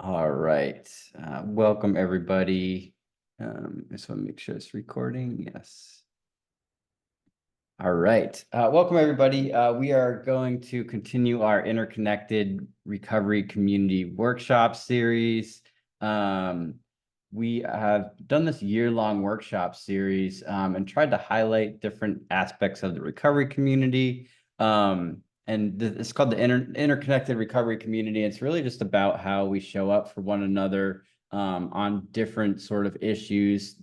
All right. Welcome, everybody. I just want to make sure it's recording. Yes. All right. Welcome, everybody. We are going to continue our interconnected recovery community workshop series. We have done this year-long workshop series and tried to highlight different aspects of the recovery community. And it's called the interconnected recovery community. It's really just about how we show up for one another on different sort of issues,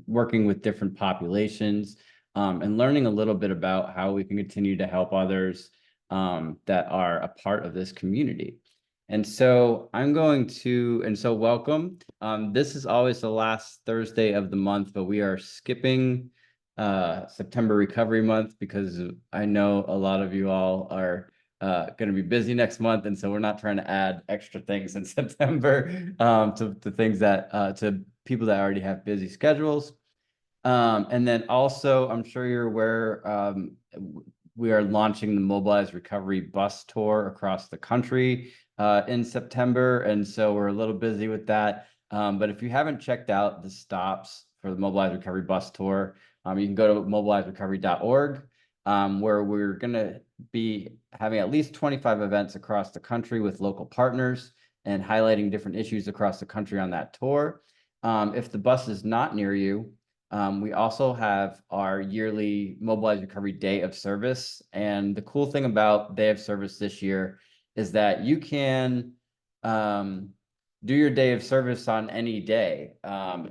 working with different populations, and learning a little bit about how we can continue to help others that are a part of this community. And so welcome. This is always the last Thursday of the month, but we are skipping September Recovery Month because I know a lot of you all are going to be busy next month, and so we're not trying to add extra things in September to things that to people that already have busy schedules. And then also, I'm sure you're aware, we are launching the Mobilized Recovery Bus Tour across the country in September, and so we're a little busy with that. But if you haven't checked out the stops for the Mobilized Recovery Bus Tour, you can go to mobilizedrecovery.org, where we're going to be having at least 25 events across the country with local partners and highlighting different issues across the country on that tour. If the bus is not near you, we also have our yearly Mobilized Recovery Day of Service. And the cool thing about Day of Service this year is that you can do your day of service on any day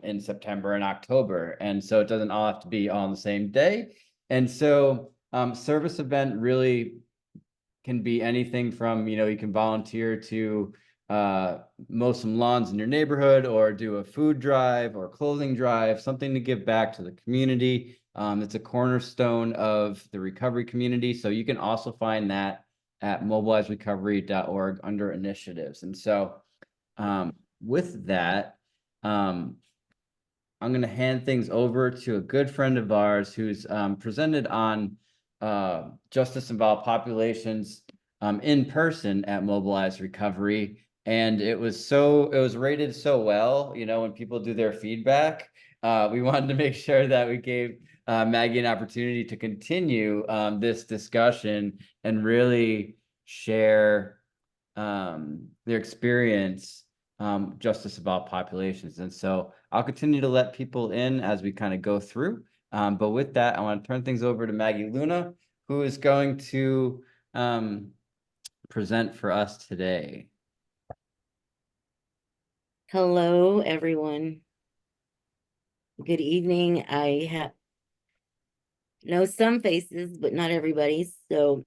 in September and October. And so it doesn't all have to be on the same day. And so service event really can be anything from, you can volunteer to mow some lawns in your neighborhood, or do a food drive or clothing drive, something to give back to the community. It's a cornerstone of the recovery community. So you can also find that at mobilizedrecovery.org under initiatives. And so with that, I'm going to hand things over to a good friend of ours who's presented on justice involved populations in person at Mobilized Recovery. And it was rated so well, when people do their feedback. We wanted to make sure that we gave Maggie an opportunity to continue this discussion and really share their experience justice about populations. And so I'll continue to let people in as we kind of go through. But with that, I want to turn things over to Maggie Luna, who is going to present for us today. Hello, everyone. Good evening. I know some faces, but not everybody's. So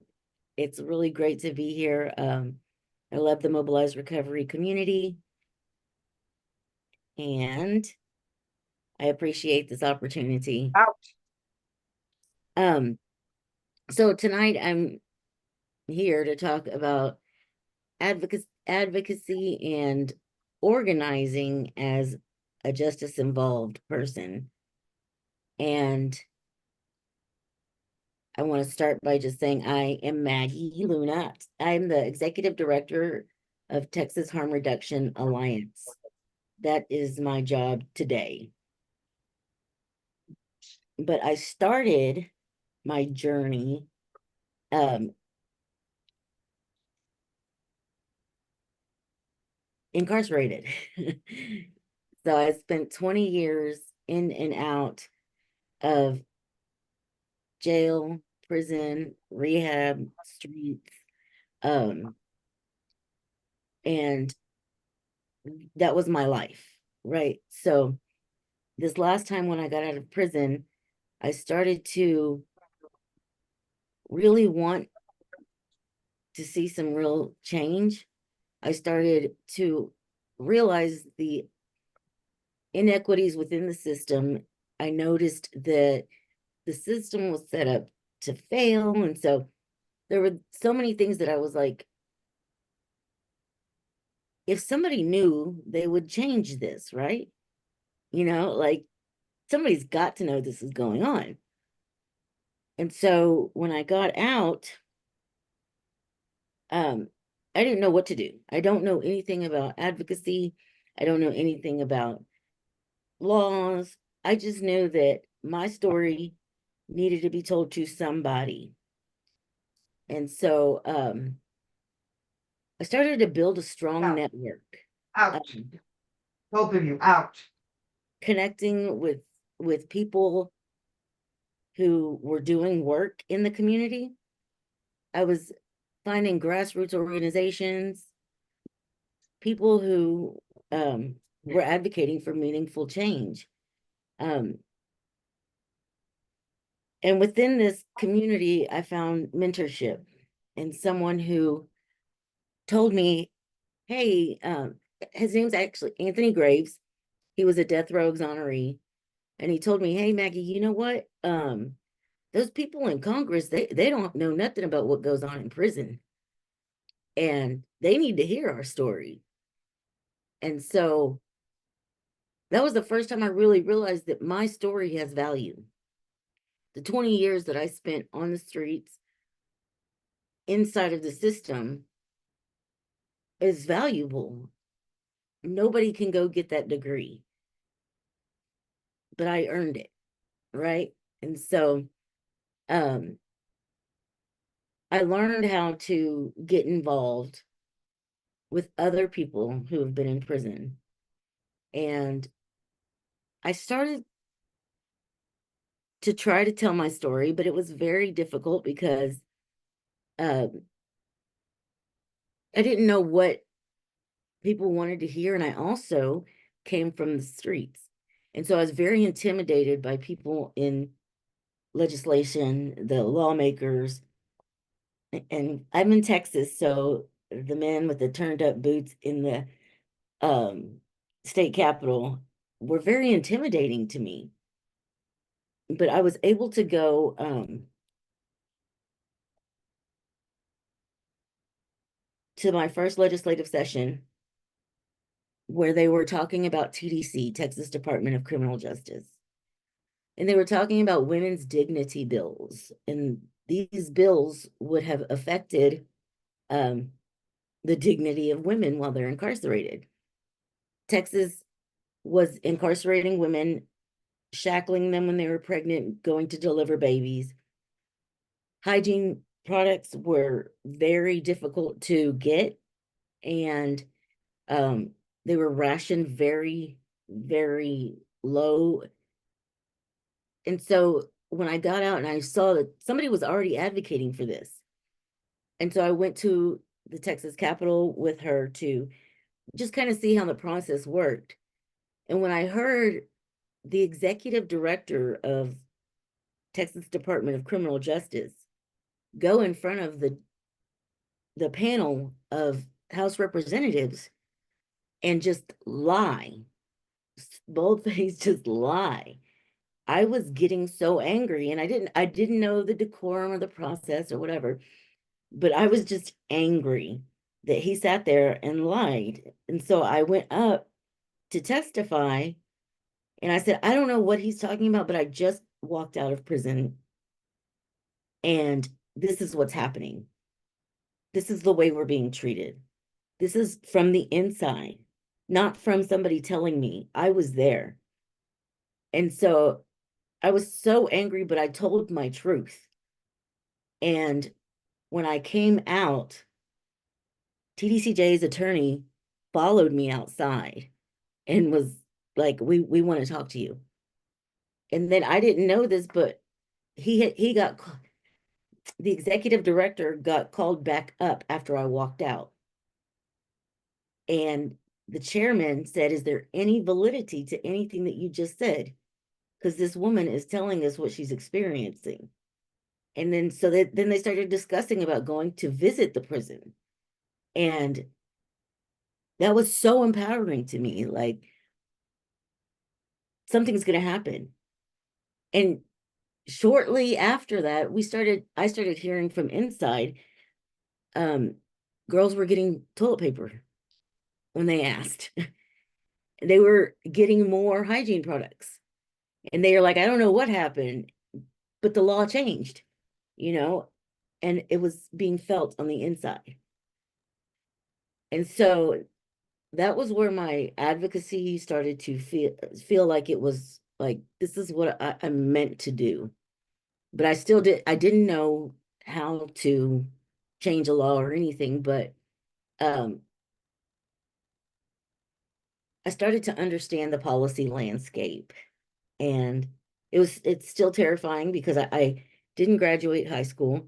it's really great to be here. I love the Mobilized Recovery community, and I appreciate this opportunity. So tonight I'm here to talk about advocacy and organizing as a justice involved person. And I want to start by just saying I am Maggie Luna. I'm the executive director of Texas Harm Reduction Alliance. That is my job today. But I started my journey incarcerated. So I spent 20 years in and out of jail, prison, rehab, streets, and that was my life, right? So this last time when I got out of prison, I started to really want to see some real change. I started to realize the inequities within the system. I noticed that the system was set up to fail. And so there were so many things that I was like, if somebody knew, they would change this, right? Like somebody's got to know this is going on. And so when I got out, I didn't know what to do. I don't know anything about advocacy. I don't know anything about laws. I just knew that my story needed to be told to somebody. And so I started to build a strong Ouch, network, ouch, um, both of you, ouch. connecting with people who were doing work in the community. I was finding grassroots organizations, people who were advocating for meaningful change. Um, and within this community, I found mentorship and someone who told me, hey, his name's actually Anthony Graves. He was a death row exoneree. And he told me, hey, Maggie, you know what? Those people in Congress, they don't know nothing about what goes on in prison. And they need to hear our story. And so that was the first time I really realized that my story has value. The 20 years that I spent on the streets inside of the system is valuable. Nobody can go get that degree, but I earned it, right? And so um I learned how to get involved with other people who have been in prison. And I started to try to tell my story, but it was very difficult because um I didn't know what people wanted to hear. And I also came from the streets. And so I was very intimidated by people in legislation, the lawmakers. And I'm in Texas, so the men with the turned up boots in the um, state capitol were very intimidating to me. But I was able to go to my first legislative session where they were talking about TDC, Texas Department of Criminal Justice. And they were talking about women's dignity bills. And these bills would have affected um, the dignity of women while they're incarcerated. Texas was incarcerating women, shackling them when they were pregnant, going to deliver babies. Hygiene products were very difficult to get, and um, they were rationed very, very low. And so when I got out and I saw that somebody was already advocating for this, and so I went to the Texas Capitol with her to just kind of see how the process worked. And when I heard the executive director of Texas Department of Criminal Justice go in front of the panel of House representatives and just lie, boldface just lie. I was getting so angry, and I didn't know the decorum or the process or whatever, but I was just angry that he sat there and lied. And so I went up to testify, and I said, I don't know what he's talking about, but I just walked out of prison, and this is what's happening. This is the way we're being treated. This is from the inside, not from somebody telling me. I was there. And so I was so angry, but I told my truth. And when I came out, TDCJ's attorney followed me outside and was like, we want to talk to you. And then I didn't know this, but he got the executive director got called back up after I walked out. And the chairman said, is there any validity to anything that you just said? Because this woman is telling us what she's experiencing. And then then they started discussing about going to visit the prison. And that was so empowering to me. Like, something's going to happen. And shortly after that, I started hearing from inside, um, girls were getting toilet paper when they asked. They were getting more hygiene products. And they are like, I don't know what happened, but the law changed, you know, and it was being felt on the inside. And so that was where my advocacy started to feel like it was like, this is what I'm meant to do. But I didn't know how to change a law or anything, but um, I started to understand the policy landscape. And it's still terrifying because I didn't graduate high school.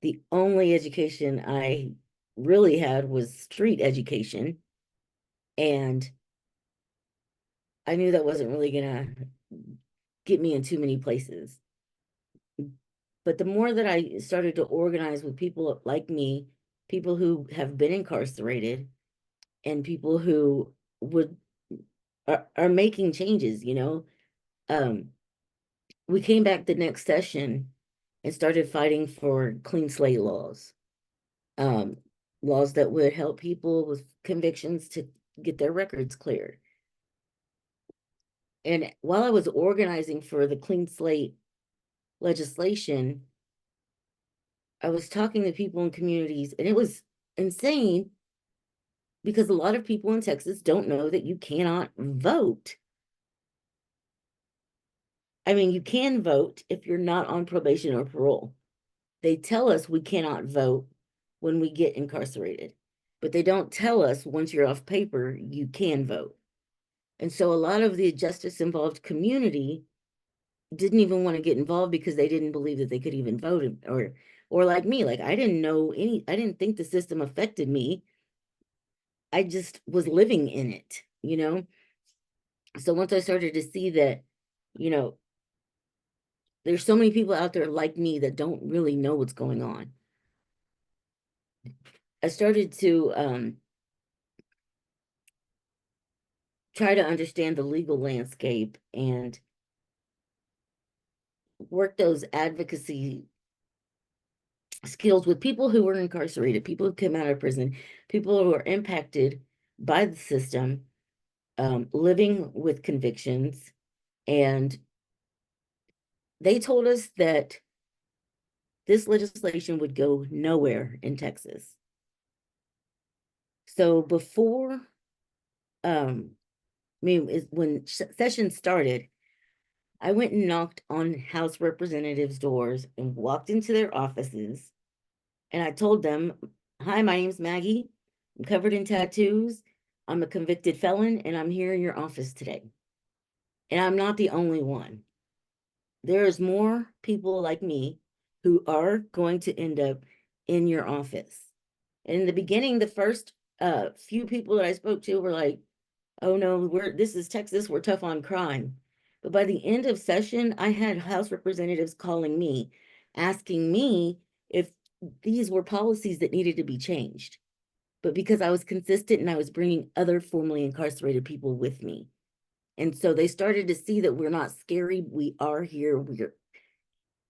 The only education I really had was street education. And I knew that wasn't really gonna get me in too many places. But the more that I started to organize with people like me, people who have been incarcerated, and people who would are making changes, you know. We came back the next session and started fighting for clean slate laws. Um, Laws that would help people with convictions to get their records cleared. And while I was organizing for the clean slate legislation, I was talking to people in communities, and it was insane because a lot of people in Texas don't know that you cannot vote. I mean, you can vote if you're not on probation or parole. They tell us we cannot vote when we get incarcerated, but they don't tell us once you're off paper, you can vote. And so a lot of the justice involved community didn't even want to get involved because they didn't believe that they could even vote, or like me, like I didn't think the system affected me. I just was living in it, you know? So once I started to see that, you know, there's so many people out there like me that don't really know what's going on. I started to try to understand the legal landscape and work those advocacy skills with people who were incarcerated, people who came out of prison, people who are impacted by the system, living with convictions. And they told us that this legislation would go nowhere in Texas. So before, when session started, I went and knocked on House representatives' doors and walked into their offices. And I told them, hi, my name's Maggie. I'm covered in tattoos. I'm a convicted felon, and I'm here in your office today. And I'm not the only one. There's more people like me who are going to end up in your office. And in the beginning, the first few people that I spoke to were like, oh no, this is Texas, we're tough on crime. But by the end of session, I had House representatives calling me, asking me if these were policies that needed to be changed. But because I was consistent and I was bringing other formerly incarcerated people with me. And so they started to see that we're not scary. We are here.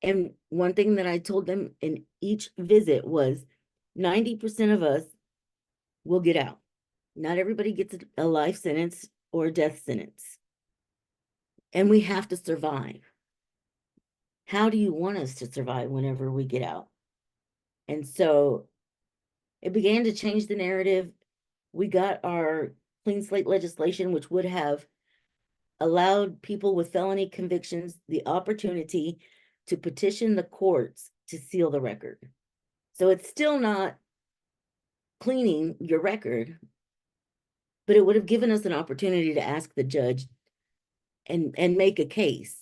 And one thing that I told them in each visit was 90% of us will get out. Not everybody gets a life sentence or a death sentence. And we have to survive. How do you want us to survive whenever we get out? And so it began to change the narrative. We got our clean slate legislation, which would have allowed people with felony convictions the opportunity to petition the courts to seal the record. So it's still not cleaning your record, but it would have given us an opportunity to ask the judge and make a case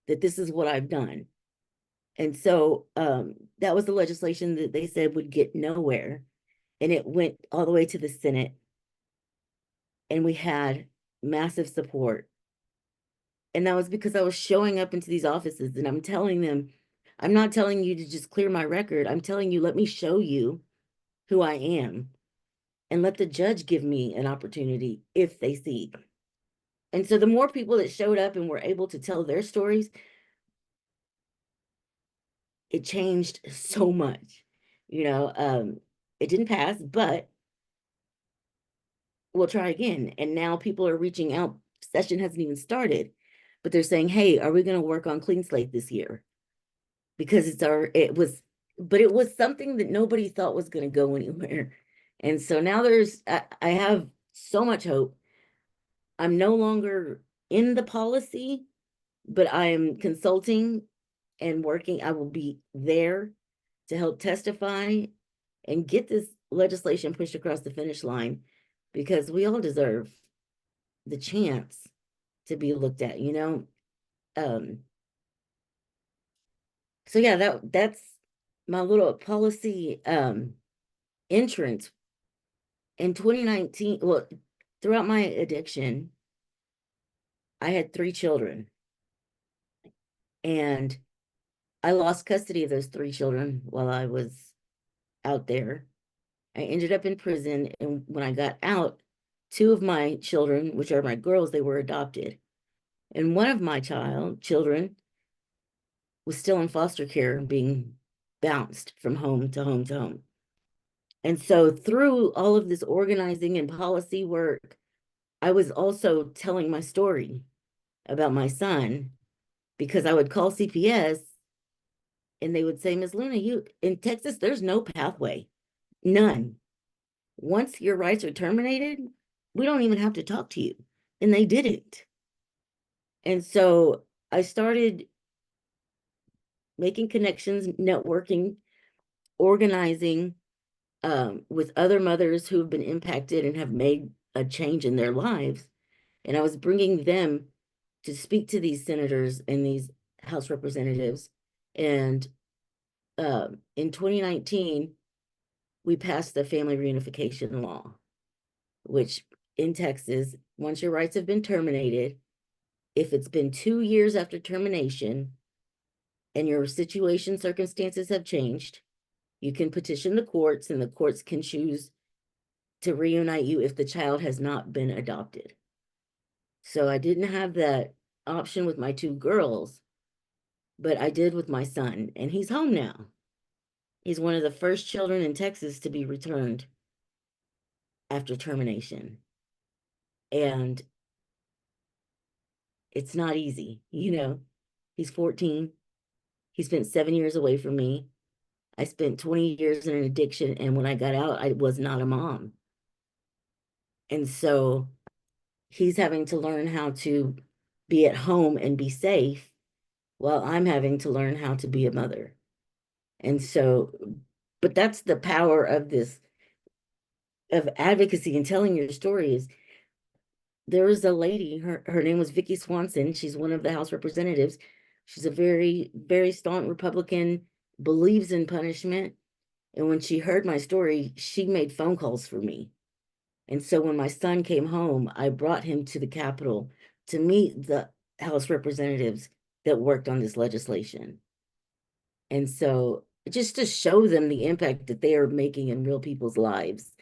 that this is what I've done. And so that was the legislation that they said would get nowhere. And it went all the way to the Senate. And we had massive support. And that was because I was showing up into these offices and I'm telling them, I'm not telling you to just clear my record. I'm telling you, let me show you who I am and let the judge give me an opportunity if they see. And so the more people that showed up and were able to tell their stories, it changed so much. You know, it didn't pass, but we'll try again. And now people are reaching out. Session hasn't even started, but they're saying, hey, are we going to work on clean slate this year? Because it was something that nobody thought was going to go anywhere. And so now I have so much hope. I'm no longer in the policy, but I am consulting and working. I will be there to help testify and get this legislation pushed across the finish line, because we all deserve the chance to be looked at, you know? So yeah, that's my little policy entrance in 2019. Well, throughout my addiction, I had 3 children, and I lost custody of those 3 children while I was out there. I ended up in prison, and when I got out, 2 of my children, which are my girls, they were adopted. And one of my children was still in foster care, being bounced from home to home to home. And so through all of this organizing and policy work, I was also telling my story about my son, because I would call CPS and they would say, Ms. Luna, you in Texas, there's no pathway, none. Once your rights are terminated, we don't even have to talk to you. And they didn't. And so I started making connections, networking, organizing with other mothers who have been impacted and have made a change in their lives. And I was bringing them to speak to these senators and these House representatives. And in 2019, we passed the family reunification law, which in Texas, once your rights have been terminated, if it's been 2 years after termination and your situation circumstances have changed, you can petition the courts, and the courts can choose to reunite you if the child has not been adopted. So I didn't have that option with my 2 girls, but I did with my son, and he's home now. He's one of the first children in Texas to be returned after termination. And it's not easy, you know. He's 14. He spent 7 years away from me. I spent 20 years in an addiction, and when I got out, I was not a mom. And so he's having to learn how to be at home and be safe while I'm having to learn how to be a mother. And so, but that's the power of this, of advocacy and telling your stories. There was a lady, her name was Vicki Swanson. She's one of the House representatives. She's a very, very staunch Republican, believes in punishment. And when she heard my story, she made phone calls for me. And so when my son came home, I brought him to the Capitol to meet the House representatives that worked on this legislation. And so just to show them the impact that they are making in real people's lives.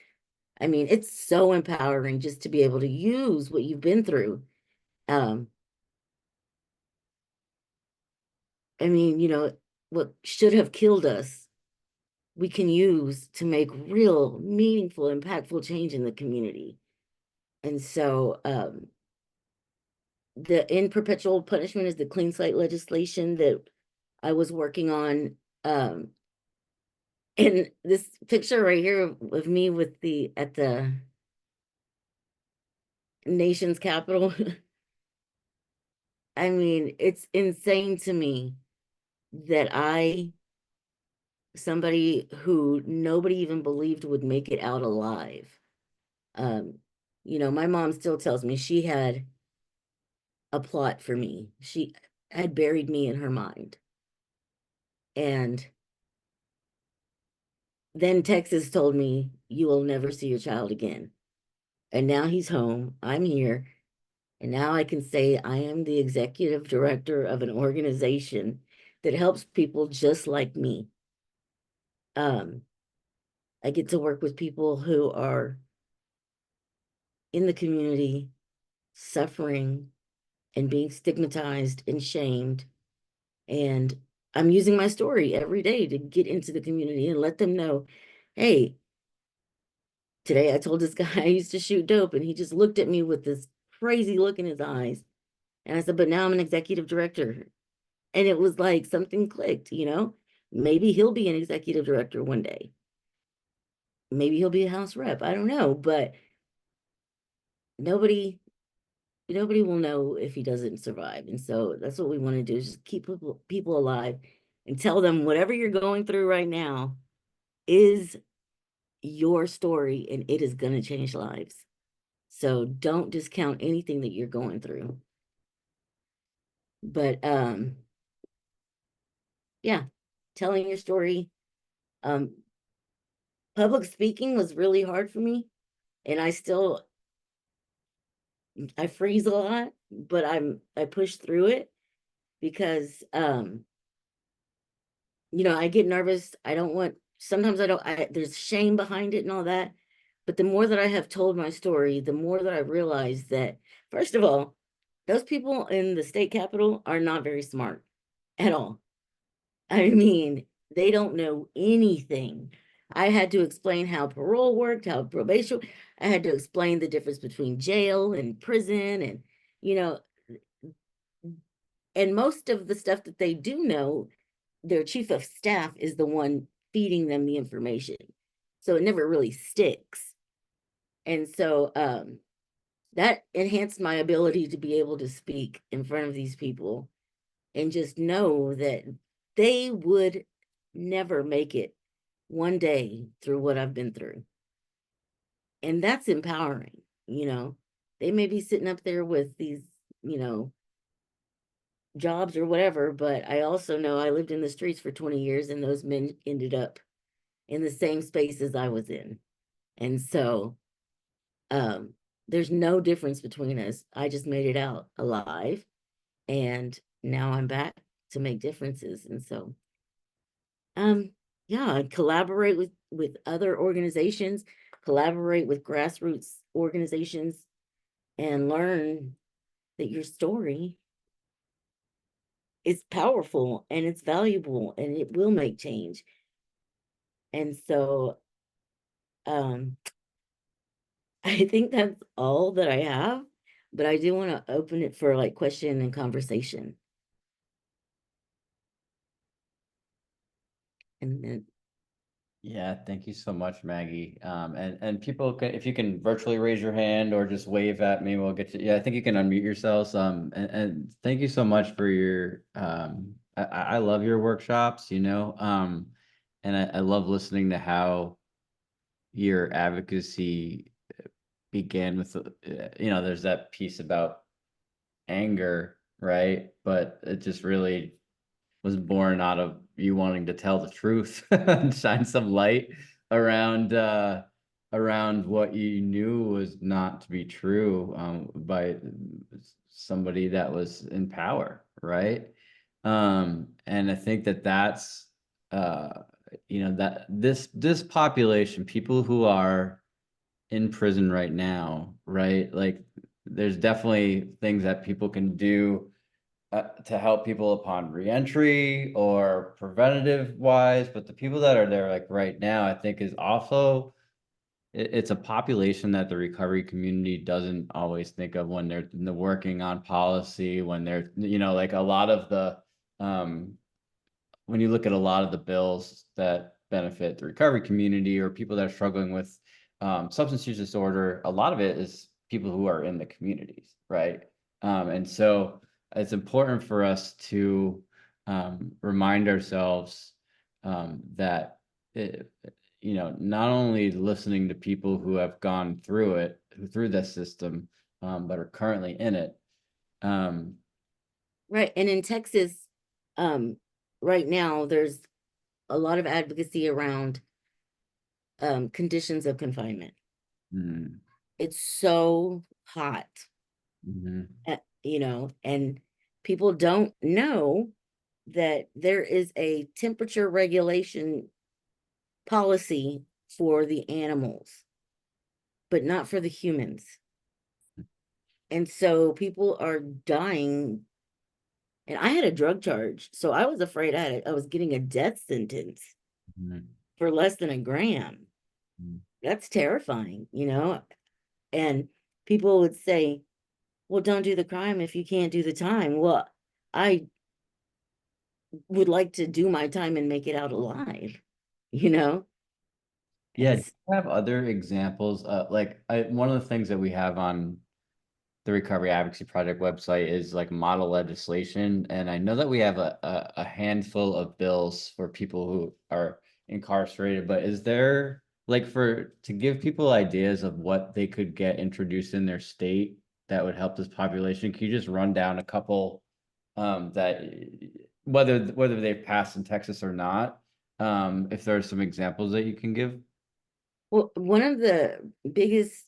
I mean, it's so empowering just to be able to use what you've been through. I mean, you know, what should have killed us, we can use to make real, meaningful, impactful change in the community. And so the in perpetual punishment is the clean slate legislation that I was working on. And this picture right here of me with at the nation's capital. I mean, it's insane to me that somebody who nobody even believed would make it out alive. You know, my mom still tells me she had a plot for me. She had buried me in her mind. And then Texas told me, you will never see your child again. And now he's home. I'm here. And now I can say I am the executive director of an organization that helps people just like me. I get to work with people who are in the community, suffering and being stigmatized and shamed. And I'm using my story every day to get into the community and let them know, hey, today I told this guy I used to shoot dope, and he just looked at me with this crazy look in his eyes. And I said, but now I'm an executive director. And it was like something clicked, you know? Maybe he'll be an executive director one day. maybe he'll be a House rep. I don't know, but nobody will know if he doesn't survive. And so that's what we want to do, is just keep people alive and tell them whatever you're going through right now is your story and it is going to change lives. So don't discount anything that you're going through. But yeah, telling your story. Public speaking was really hard for me, and I freeze a lot, but I push through it because I get nervous. I don't want, sometimes I don't, there's shame behind it and all that. But the more that I have told my story, the more that I realize that, first of all, those people in the state capitol are not very smart at all. I mean, they don't know anything. I had to explain how parole worked, how probation, I had to explain the difference between jail and prison, and, you know, and most of the stuff that they do know, their chief of staff is the one feeding them the information. So it never really sticks. And so that enhanced my ability to be able to speak in front of these people and just know that they would never make it one day through what I've been through. And that's empowering. They may be sitting up there with these, jobs or whatever, but I also know I lived in the streets for 20 years and those men ended up in the same space as I was in. And so there's no difference between us. I just made it out alive, and now I'm back to make differences. And so yeah, collaborate with other organizations, collaborate with grassroots organizations, and learn that your story is powerful and it's valuable and it will make change. And so I think that's all that I have, but I do want to open it for like question and conversation. And then Yeah, thank you so much, Maggie. And people can, if you can virtually raise your hand or just wave at me, we'll get you. Yeah, I think you can unmute yourselves. And thank you so much for your, I love your workshops, and I love listening to how your advocacy began with, there's that piece about anger, right? But it just really was born out of you wanting to tell the truth and shine some light around around what you knew was not to be true, by somebody that was in power, right? And I think that that's that this population, people who are in prison right now, right? Like there's definitely things that people can do to help people upon reentry or preventative wise, but the people that are there like right now, I think is also it's a population that the recovery community doesn't always think of when they're working on policy, when they're, like a lot of the when you look at a lot of the bills that benefit the recovery community or people that are struggling with substance use disorder, a lot of it is people who are in the communities, right? And so it's important for us to remind ourselves that not only listening to people who have gone through this system, but are currently in it. right. And in Texas, right now there's a lot of advocacy around conditions of confinement. mm, It's so hot, mhm, and people don't know that there is a temperature regulation policy for the animals, but not for the humans. And so people are dying. And I had a drug charge, so I was afraid I was getting a death sentence mhm, for less than a gram. mhm. That's terrifying. And people would say, well, don't do the crime if you can't do the time. Well, I would like to do my time and make it out alive, you know? Yeah, do It's, you have other examples? One of the things that we have on the Recovery Advocacy Project website is like model legislation. And I know that we have a handful of bills for people who are incarcerated, but is there like to give people ideas of what they could get introduced in their state that would help this population? Can you just run down a couple that whether they've passed in Texas or not? If there are some examples that you can give? well, one of the biggest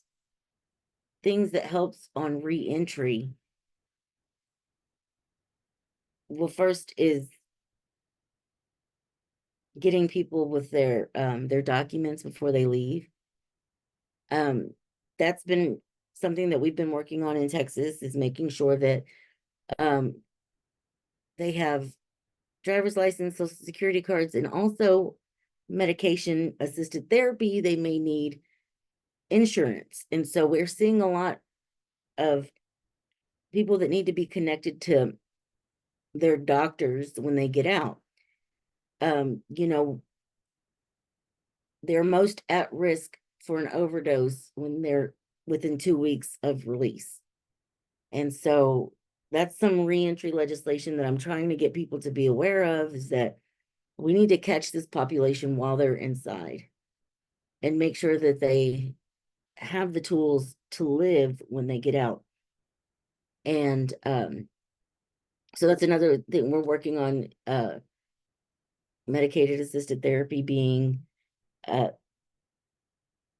things that helps on reentry, well, first is getting people with their documents before they leave. That's been something that we've been working on in Texas, is making sure that um they have driver's license, social security cards, and also medication assisted therapy. They may need insurance. And so we're seeing a lot of people that need to be connected to their doctors when they get out. You know, they're most at risk for an overdose when they're within 2 weeks of release. And so that's some reentry legislation that I'm trying to get people to be aware of, is that we need to catch this population while they're inside and make sure that they have the tools to live when they get out. And so that's another thing we're working on, medicated assisted therapy being, uh,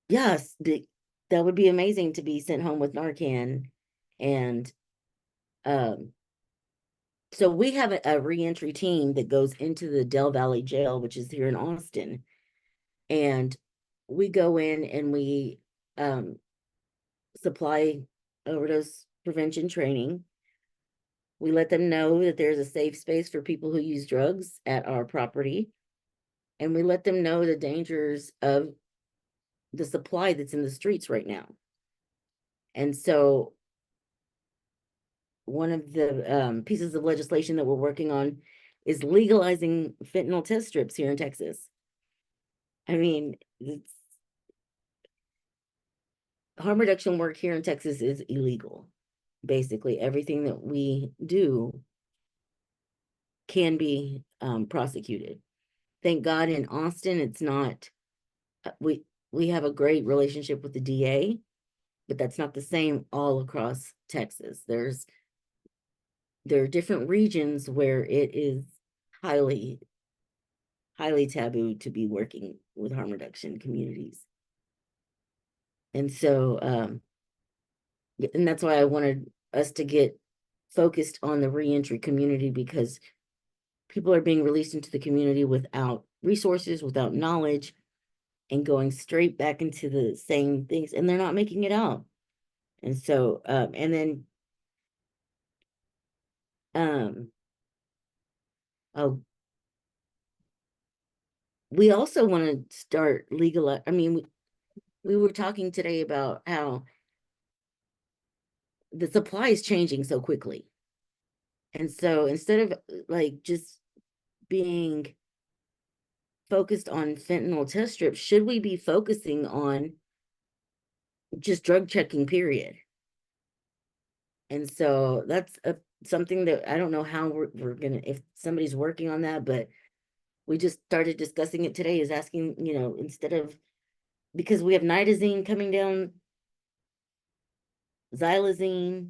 yes, that would be amazing to be sent home with Narcan. And um, so we have a reentry team that goes into the Del Valley Jail, which is here in Austin. And we go in and we supply overdose prevention training. We let them know that there's a safe space for people who use drugs at our property. And we let them know the dangers of the supply that's in the streets right now. And so one of the pieces of legislation that we're working on is legalizing fentanyl test strips here in Texas. I mean, harm reduction work here in Texas is illegal. Basically, everything that we do can be prosecuted. Thank God in Austin, it's not, we have a great relationship with the DA, but that's not the same all across Texas. There are different regions where it is highly, highly taboo to be working with harm reduction communities. And so, and that's why I wanted us to get focused on the reentry community, because people are being released into the community without resources, without knowledge, and going straight back into the same things, and they're not making it out. And so, and then, oh, we also want to start legal. I mean, we were talking today about how the supply is changing so quickly. And so instead of like just being focused on fentanyl test strips, should we be focusing on just drug checking, period? And so that's something that I don't know how we're gonna, if somebody's working on that, but we just started discussing it today, is asking, instead of, because we have nitazene coming down, xylazine.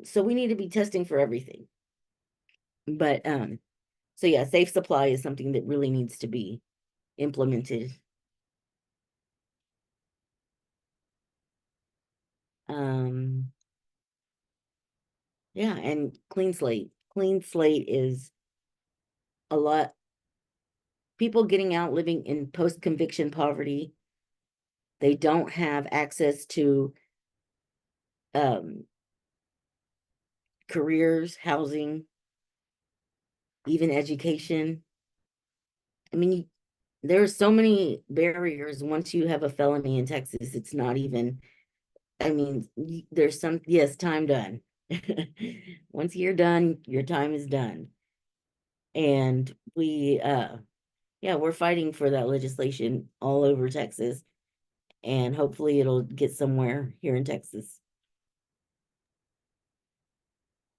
So we need to be testing for everything. But so yeah, safe supply is something that really needs to be implemented. Um, yeah, and clean slate. Clean slate is a lot. People getting out living in post-conviction poverty, they don't have access to careers, housing, even education. I mean, there are so many barriers once you have a felony in Texas. It's not even, I mean, there's some, yes, time done. Once you're done, your time is done. And yeah, we're fighting for that legislation all over Texas. And hopefully it'll get somewhere here in Texas.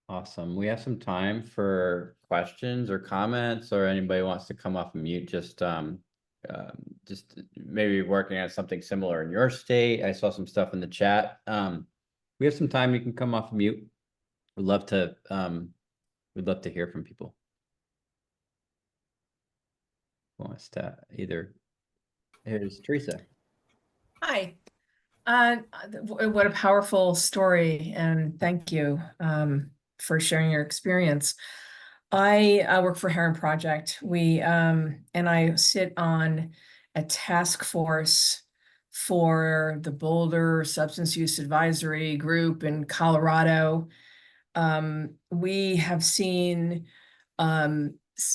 Awesome. We have some time for questions or comments, or anybody wants to come off mute, just maybe working on something similar in your state. I saw some stuff in the chat. We have some time. You can come off mute. We'd love to hear from people. Who wants to either? Here's Teresa. Hi. What a powerful story, and thank you for sharing your experience. I work for Heron Project. And I sit on a task force for the Boulder Substance Use Advisory Group in Colorado. We have seen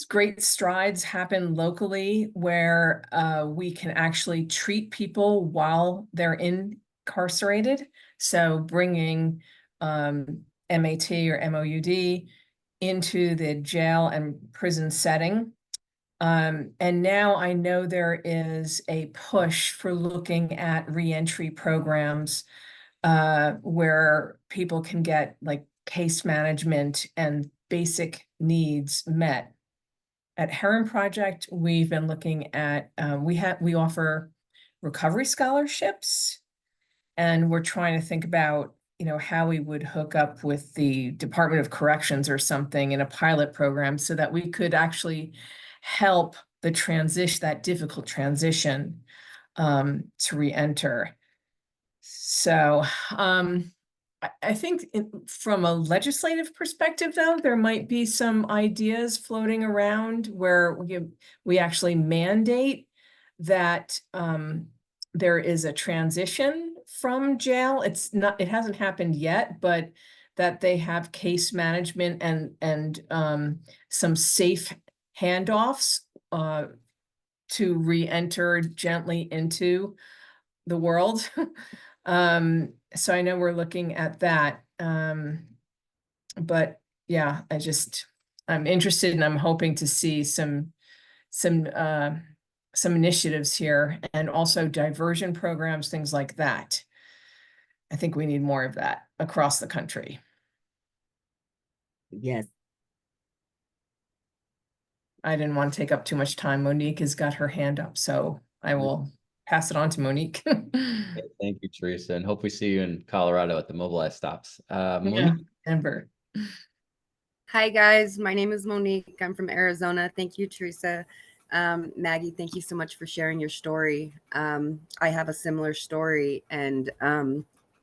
great strides happen locally where we can actually treat people while they're incarcerated. So bringing MAT or MOUD into the jail and prison setting. And now I know there is a push for looking at reentry programs where people can get like case management and basic needs met. At Heron Project, we've been looking at, we offer recovery scholarships, and we're trying to think about, how we would hook up with the Department of Corrections or something in a pilot program so that we could actually help the transition, that difficult transition to reenter. So I think from a legislative perspective, though, there might be some ideas floating around where we actually mandate that there is a transition from jail. It hasn't happened yet, but that they have case management and some safe handoffs to re-enter gently into the world. So I know we're looking at that. But yeah, I'm interested, and I'm hoping to see some initiatives here, and also diversion programs, things like that. I think we need more of that across the country. Yes. I didn't want to take up too much time. Monique has got her hand up, so I will pass it on to Monique. Thank you, Teresa, and hope we see you in Colorado at the Mobilize stops. Yeah, Monique. Denver. Hi guys, my name is Monique. I'm from Arizona. Thank you, Teresa. Maggie, thank you so much for sharing your story. I have a similar story, and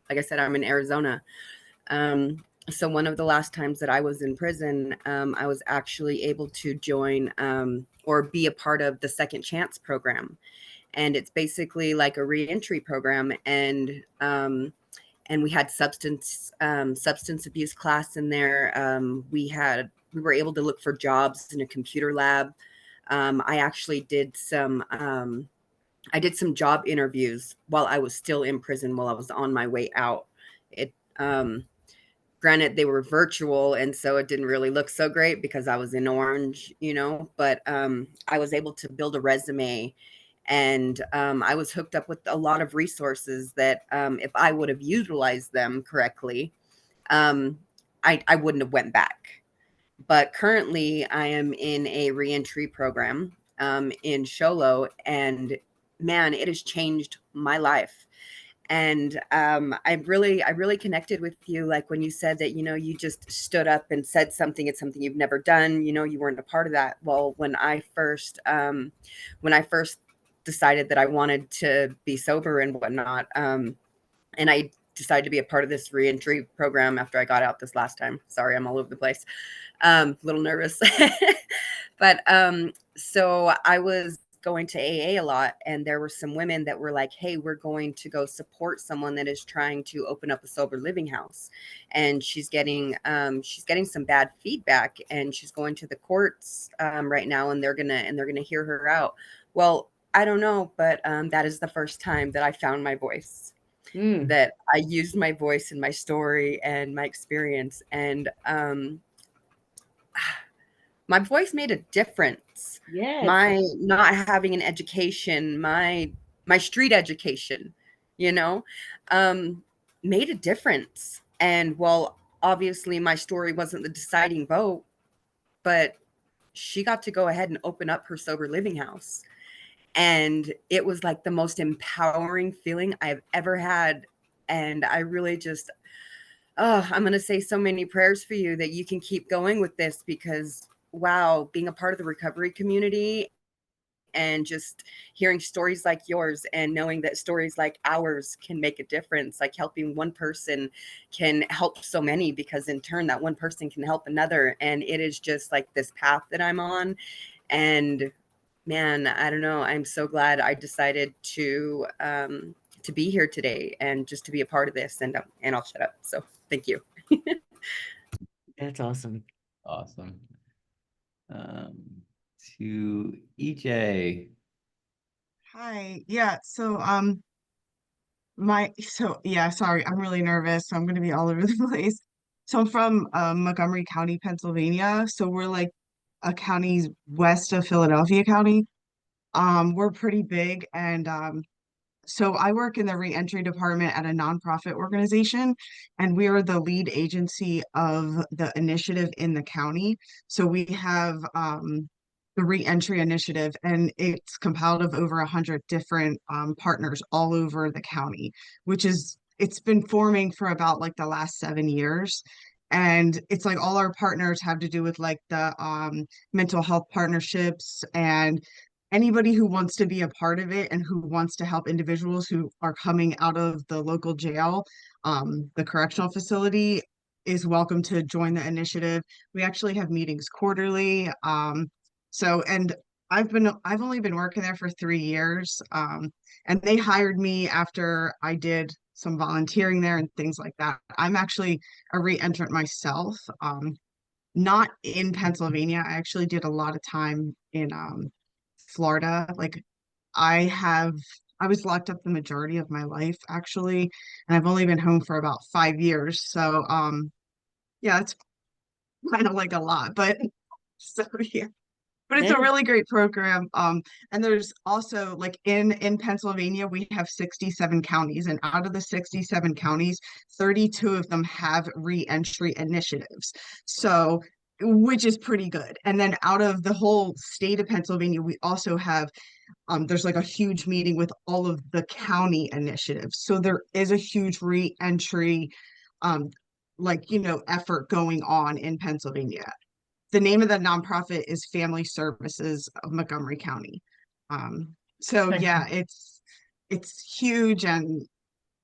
like I said, I'm in Arizona. So one of the last times that I was in prison, I was actually able to join or be a part of the Second Chance program. And it's basically like a reentry program, and we had substance abuse class in there. We were able to look for jobs in a computer lab. I actually did some job interviews while I was still in prison, while I was on my way out. Granted, they were virtual, and so it didn't really look so great because I was in orange, but I was able to build a resume. And I was hooked up with a lot of resources that if I would have utilized them correctly, I wouldn't have went back. But currently, I am in a reentry program in Sholo, and man, it has changed my life. And I really connected with you, like when you said that, you just stood up and said something. It's something you've never done. You weren't a part of that. Well, when I first decided that I wanted to be sober and whatnot, and I decided to be a part of this reentry program after I got out this last time. Sorry, I'm all over the place. A little nervous. But so I was going to AA a lot, and there were some women that were like, hey, we're going to go support someone that is trying to open up a sober living house, and she's getting some bad feedback, and she's going to the courts right now, and they're gonna hear her out. Well, I don't know, but that is the first time that I found my voice, that I used my voice in my story and my experience. And my voice made a difference. Yes. My not having an education, my street education, you know, made a difference. And well, obviously my story wasn't the deciding vote, but she got to go ahead and open up her sober living house. And it was like the most empowering feeling I've ever had. And I really just, oh, I'm going to say so many prayers for you that you can keep going with this, because wow, being a part of the recovery community and just hearing stories like yours and knowing that stories like ours can make a difference, like helping one person can help so many, because in turn that one person can help another. And it is just like this path that I'm on. And man, I don't know, I'm so glad I decided to be here today and just to be a part of this. And I'll shut up. So thank you. That's awesome. Awesome. To EJ. Hi. Yeah. Sorry, I'm really nervous. So I'm going to be all over the place. So I'm from Montgomery County, Pennsylvania. So we're like a county west of Philadelphia County. We're pretty big, and so I work in the reentry department at a nonprofit organization, and we are the lead agency of the initiative in the county. So we have the reentry initiative, and it's compiled of over 100 different partners all over the county, it's been forming for about like the last 7 years. And it's like all our partners have to do with like the mental health partnerships, and anybody who wants to be a part of it and who wants to help individuals who are coming out of the local jail, the correctional facility, is welcome to join the initiative. We actually have meetings quarterly. And I've only been working there for 3 years. And they hired me after I did some volunteering there and things like that. I'm actually a re-entrant myself. Not in Pennsylvania. I actually did a lot of time in Florida. Like I was locked up the majority of my life actually, and I've only been home for about 5 years. So yeah, it's kind of like a lot, but so yeah. But it's a That is- really great program. And there's also like in Pennsylvania, we have 67 counties, and out of the 67 counties, 32 of them have re-entry initiatives. So, which is pretty good. And then out of the whole state of Pennsylvania, we also have there's like a huge meeting with all of the county initiatives. So there is a huge re-entry um effort going on in Pennsylvania. The name of the nonprofit is Family Services of Montgomery County. So Thank yeah, you. it's huge, and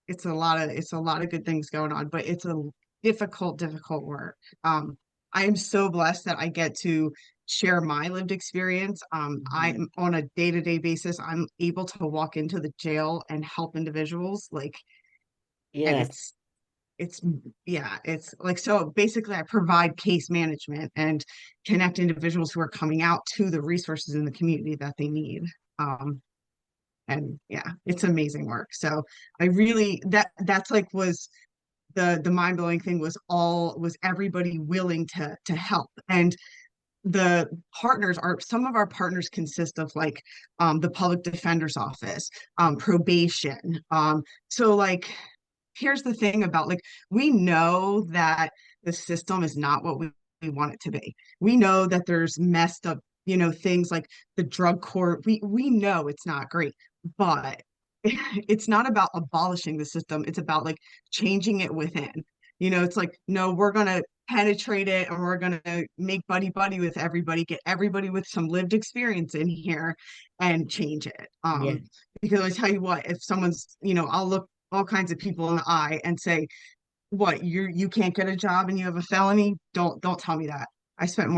it's a lot of good things going on, but it's a difficult work. I am so blessed that I get to share my lived experience. I'm on a day-to-day basis, I'm able to walk into the jail and help individuals, like, and Yes. it's yeah, it's like, so basically I provide case management and connect individuals who are coming out to the resources in the community that they need. And yeah, it's amazing work. So I really, that's like was the mind-blowing thing, was everybody willing to help. And the partners are, some of our partners consist of like the public defender's office, probation. So like, here's the thing about, like, we know that the system is not what we want it to be. We know that there's messed up, things like the drug court. We know it's not great, but it's not about abolishing the system. It's about like changing it within. It's like, no, we're gonna penetrate it, and we're gonna make buddy buddy with everybody, get everybody with some lived experience in here and change it. Yeah. Because I tell you what, if someone's, I'll look all kinds of people in the eye and say, what, you can't get a job and you have a felony? Don't tell me that. I spent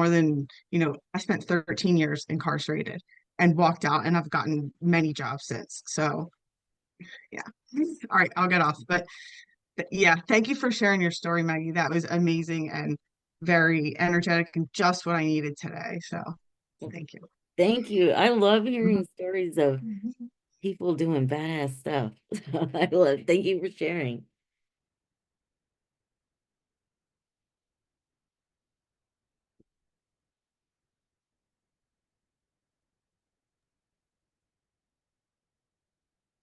13 years incarcerated and walked out, and I've gotten many jobs since. So yeah. All right, I'll get off. But yeah, thank you for sharing your story, Maggie. That was amazing and very energetic and just what I needed today. So thank you. Thank you. I love hearing stories of people doing badass stuff. Thank you for sharing.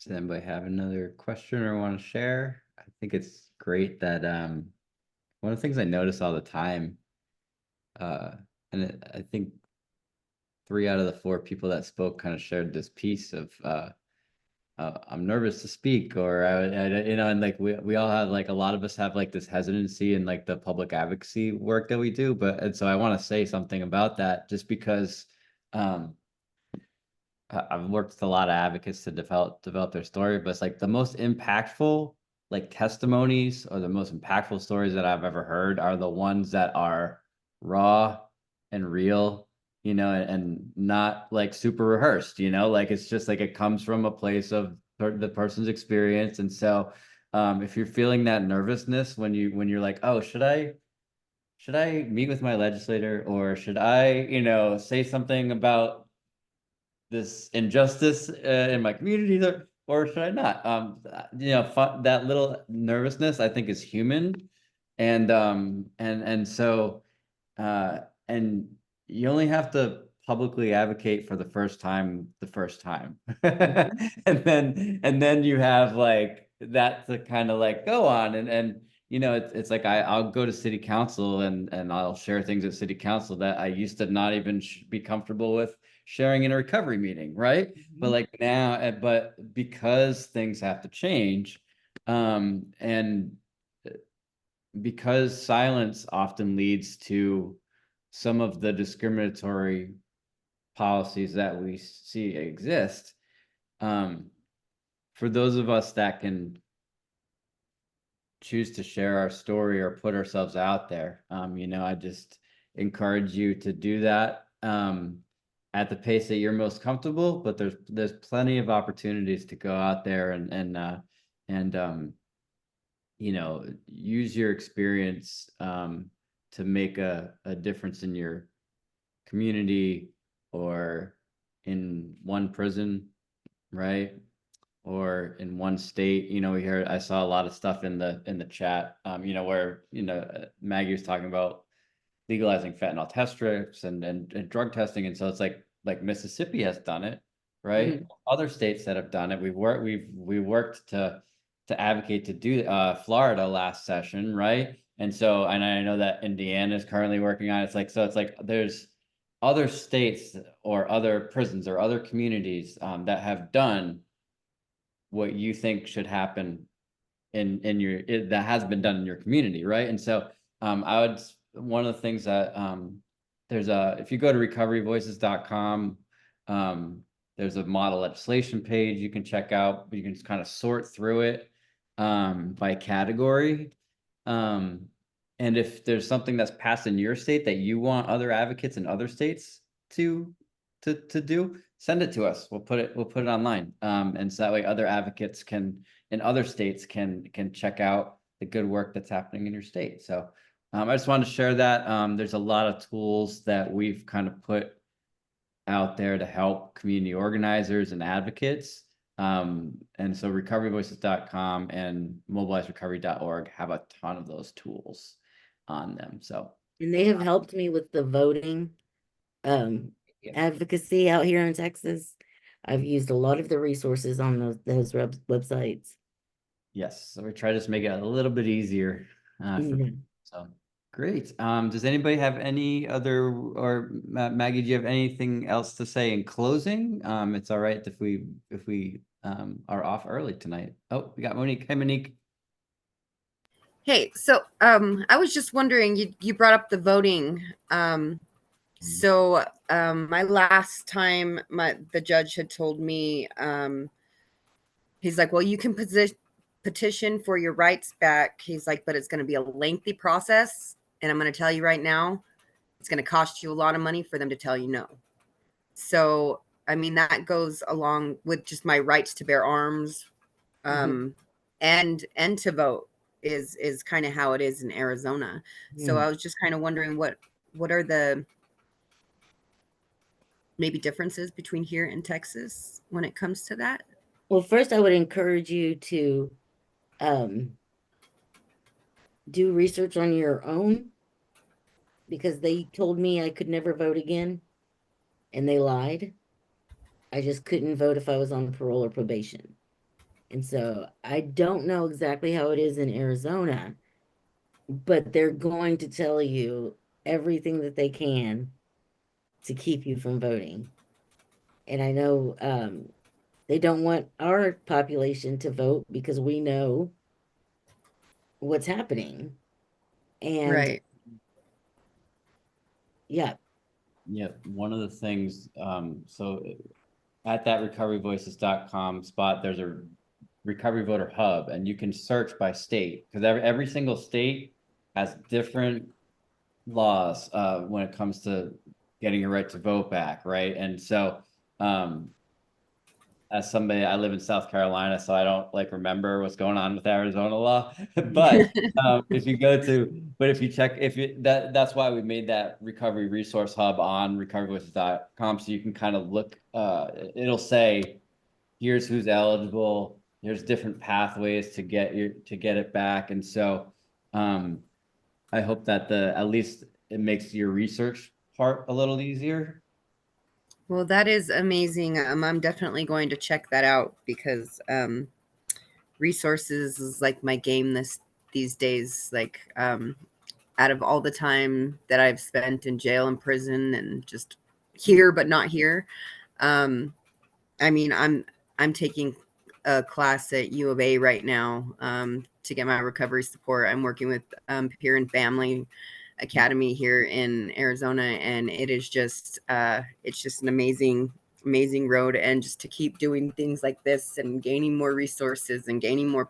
Does anybody have another question or want to share? I think it's great that one of the things I notice all the time, uh, I think 3 out of the 4 people that spoke kind of shared this piece of I'm nervous to speak, or and like we all have, like, a lot of us have like this hesitancy in like the public advocacy work that we do, and so I want to say something about that just because um I've worked with a lot of advocates to develop their story, but it's like the most impactful like testimonies or the most impactful stories that I've ever heard are the ones that are raw and real, and not like super rehearsed, like it's just like it comes from a place of the person's experience. And so if you're feeling that nervousness when you're like, oh, should I meet with my legislator, or should I, say something about this injustice in my community, or should I not? That little nervousness I think is human, and so and you only have to publicly advocate for the first time, and then you have like that to kind of like go on, and it's like I'll go to city council and I'll share things at city council that I used to not even be comfortable with sharing in a recovery meeting, right? But like now, but because things have to change, and because silence often leads to some of the discriminatory policies that we see exist, for those of us that can choose to share our story or put ourselves out there, I just encourage you to do that at the pace that you're most comfortable. But there's plenty of opportunities to go out there and use your experience to make a difference in your community or in one prison, right? Or in one state. I saw a lot of stuff in the chat, where Maggie was talking about legalizing fentanyl test strips and drug testing, and so it's like Mississippi has done it, right? Other states that have done it, we worked to advocate to do Florida last session, right? And I know that Indiana is currently working on it. It's like there's other states or other prisons or other communities that have done what you think should happen that has been done in your community, right? And so one of the things that if you go to recoveryvoices.com, there's a model legislation page you can check out. You can just kind of sort through it by category. And if there's something that's passed in your state that you want other advocates in other states to do, send it to us. We'll put it online. And so that way other advocates in other states can check out the good work that's happening in your state. So I just wanted to share that. There's a lot of tools that we've kind of put out there to help community organizers and advocates. And so recoveryvoices.com and mobilizerecovery.org have a ton of those tools on them. So, And they have helped me with the voting advocacy out here in Texas. I've used a lot of the resources on those websites. yes, so we try to just make it a little bit easier. So great. Does anybody have any other, or Maggie, do you have anything else to say in closing? It's all right if we are off early tonight. Oh, we got Monique. Hey, Monique. Hey, so I was just wondering, you brought up the voting. So my last time the judge had told me, he's like, well, you can petition for your rights back. He's like, but it's going to be a lengthy process. And I'm going to tell you right now, it's going to cost you a lot of money for them to tell you no. So, I mean, that goes along with just my rights to bear arms and to vote is kind of how it is in Arizona. So I was just kind of wondering what are the maybe differences between here and Texas when it comes to that? Well, first I would encourage you to do research on your own, because they told me I could never vote again, and they lied. I just couldn't vote if I was on parole or probation. And so I don't know exactly how it is in Arizona, but they're going to tell you everything that they can to keep you from voting. And I know they don't want our population to vote because we know what's happening. And Right. yeah, Yeah, one of the things, so at that recoveryvoices.com spot, there's a recovery voter hub, and you can search by state, because every single state has different laws when it comes to getting your right to vote back, right? And so as somebody, I live in South Carolina, so I don't like remember what's going on with Arizona law. But if you go to, but if you check, if you that's why we made that recovery resource hub on recoveryvoices.com, so you can kind of look. It'll say, here's who's eligible. There's different pathways to get it back, and so I hope that at least it makes your research part a little easier. Well, that is amazing. I'm definitely going to check that out because resources is like my game these days. Like out of all the time that I've spent in jail and prison and just here but not here, I mean, I'm taking a class at U of A right now to get my recovery support. I'm working with Peer and Family Academy here in Arizona, and it is just it's just an amazing road. And just to keep doing things like this and gaining more resources and gaining more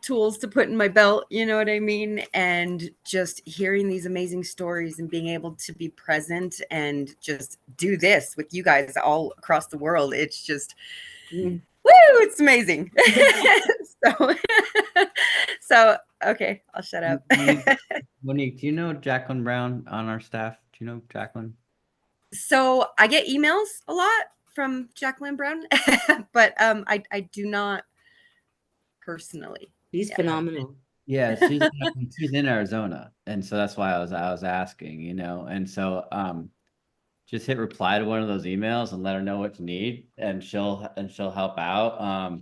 tools to put in my belt, you know what I mean? And just hearing these amazing stories and being able to be present and just do this with you guys all across the world. It's just Mm. woo, it's amazing. so so okay, I'll shut up. Monique, do you know Jacqueline Brown on our staff? Do you know Jacqueline? So I get emails a lot from Jacqueline Brown, but I do not personally. he's phenomenal. Yeah, she's in Arizona, and so that's why I was asking, and so just hit reply to one of those emails and let her know what you need, and she'll help out.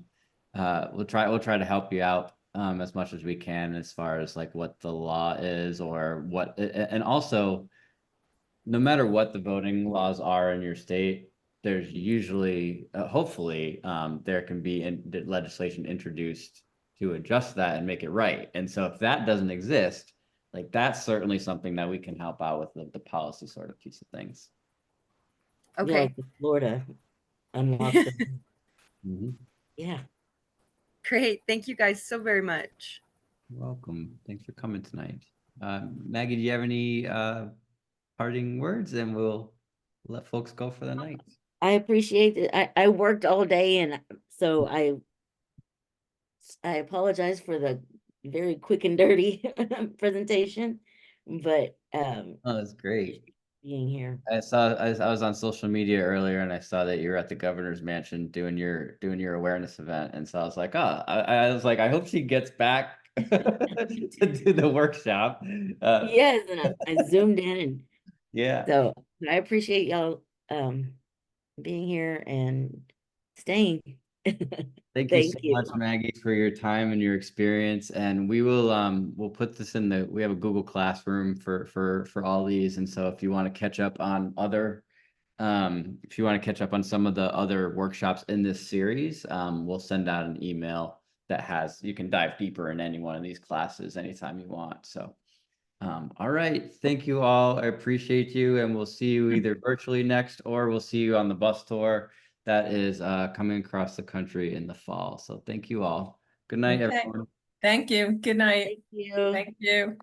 We'll try to help you out as much as we can as far as like what the law is or what, and also no matter what the voting laws are in your state, there's usually, hopefully, there can be legislation introduced to adjust that and make it right. And so if that doesn't exist, like that's certainly something that we can help out with the policy sort of piece of things. Yeah, Okay. like Florida unlocked. Yeah. Great. Thank you guys so very much. You're welcome. Thanks for coming tonight. Maggie, do you have any parting words? And we'll let folks go for the night. I appreciate it. I worked all day, and so I apologize for the very quick and dirty presentation, but Oh, that's great. being here. I was on social media earlier and I saw that you were at the governor's mansion doing your awareness event. And so I was like, oh, I was like, I hope she gets back to do the workshop. Yes, and I zoomed in, and Yeah. so I appreciate y'all being here and staying. Thank you so Thank you. much, Maggie, for your time and your experience. And we will we'll put this in we have a Google Classroom for all these. And so if you want to catch up on some of the other workshops in this series, we'll send out an email that you can dive deeper in any one of these classes anytime you want. So all right, thank you all. I appreciate you, and we'll see you either virtually next, or we'll see you on the bus tour that is coming across the country in the fall. So thank you all. Good night, Okay. everyone. Thank you. Good night. Thank you. Thank you.